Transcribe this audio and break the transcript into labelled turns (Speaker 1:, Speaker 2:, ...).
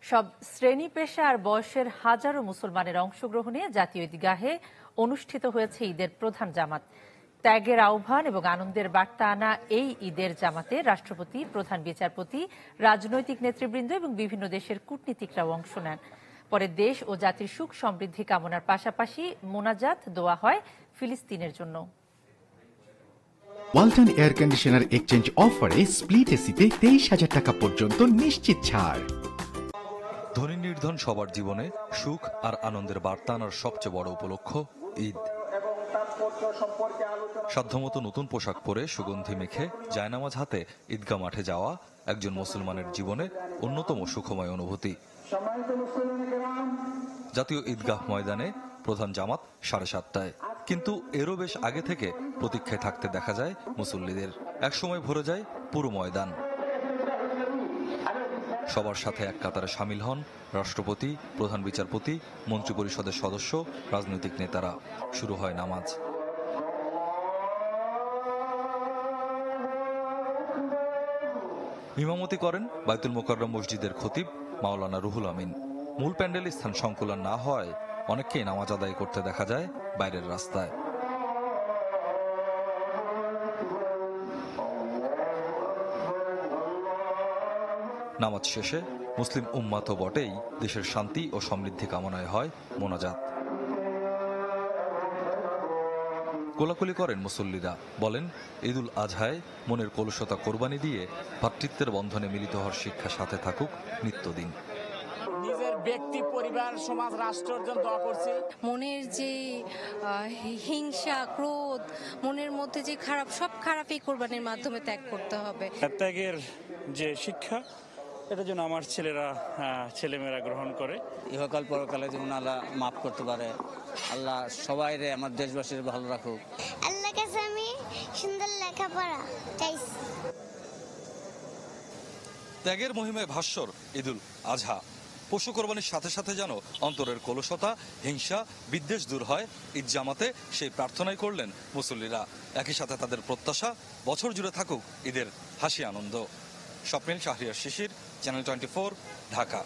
Speaker 1: সব শ্রেণী পেশা আর বয়সের হাজারো মুসলমানের অংশগ্রহণে জাতীয় ঈদগাহে অনুষ্ঠিত হয়েছে ঈদের প্রধান জামাত। ত্যাগের আহ্বান এবং আনন্দের বার্তা আনা এই ঈদের জামাতে রাষ্ট্রপতি, প্রধান বিচারপতি, রাজনৈতিক নেতৃবৃন্দ এবং বিভিন্ন দেশের কূটনীতিকরাও অংশ নেন। পরে দেশ ও জাতির সুখ সমৃদ্ধি কামনার পাশাপাশি মোনাজাত দোয়া হয় ফিলিস্তিনের জন্য।
Speaker 2: ওয়ালটন এয়ার কন্ডিশনার এক্সচেঞ্জ অফারে স্প্লিট এসিতে 23,000 টাকা পর্যন্ত নিশ্চিত ছাড়।
Speaker 3: ধনী নির্ধন সবার জীবনে সুখ আর আনন্দের বার্তা আনার সবচেয়ে বড় উপলক্ষ ঈদ। সাধ্যমতো নতুন পোশাক পরে সুগন্ধি মেখে জায়নামাজ হাতে ঈদগাহ মাঠে যাওয়া একজন মুসলমানের জীবনে অন্যতম সুখময় অনুভূতি। জাতীয় ঈদগাহ ময়দানে প্রধান জামাত 7:30টায়, কিন্তু এরও বেশ আগে থেকে প্রতীক্ষায় থাকতে দেখা যায় মুসল্লিদের। একসময় ভরে যায় পুরো ময়দান। সবার সাথে এক কাতারে সামিল হন রাষ্ট্রপতি, প্রধান বিচারপতি, মন্ত্রিপরিষদের সদস্য, রাজনৈতিক নেতারা। শুরু হয় নামাজ। ইমামতি করেন বায়তুল মোকাররম মসজিদের খতিব মাওলানা রুহুল আমিন। মূল প্যান্ডেলে স্থান সংকুলান না হওয়ায় অনেককেই নামাজ আদায় করতে দেখা যায় বাইরের রাস্তায়। নামাজ শেষে মুসলিম উম্মাহ তো বটেই, দেশের শান্তি ও সমৃদ্ধি কামনায় হয় মোনাজাত। কোলাকুলি করেন মুসল্লিরা, বলেন ঈদুল আজহায় মনের কলুষতা কোরবানি দিয়ে ভ্রাতৃত্বের বন্ধনে মিলিত হওয়ার শিক্ষা সাথে থাকুক নিত্যদিন।
Speaker 4: নিজের ব্যক্তি, পরিবার, সমাজ, রাষ্ট্রের জন্য দোয়া করছি।
Speaker 5: মনের যে হিংসা, ক্রোধ, মনের মধ্যে যে খারাপ, সব খারাপ এই কোরবানির মাধ্যমে ত্যাগ করতে হবে।
Speaker 6: ত্যাগের যে শিক্ষা, এটা যেন আমার ছেলেমেয়েরা গ্রহণ করে।
Speaker 7: ইহকাল পরকালে যেমন আল্লাহ মাফ করতে পারে, আল্লাহ সবাই আমার দেশবাসীর ভালো রাখুক।
Speaker 8: আল্লাহর কাছে আমি সুন্দর লেখাপড়া চাইছি।
Speaker 3: ত্যাগের মহিমায় ভাস্বর ঈদুল আজহা। পশু কোরবানির সাথে সাথে যেন অন্তরের কলুষতা, হিংসা, বিদ্বেষ দূর হয়। ঈদ জামাতে সেই প্রার্থনাই করলেন মুসল্লিরা। একই সাথে তাদের প্রত্যাশা বছর জুড়ে থাকুক ঈদের হাসি আনন্দ। স্বপ্নিল, শাহরিয়ার শিশির, চ্যানেল 24, ঢাকা।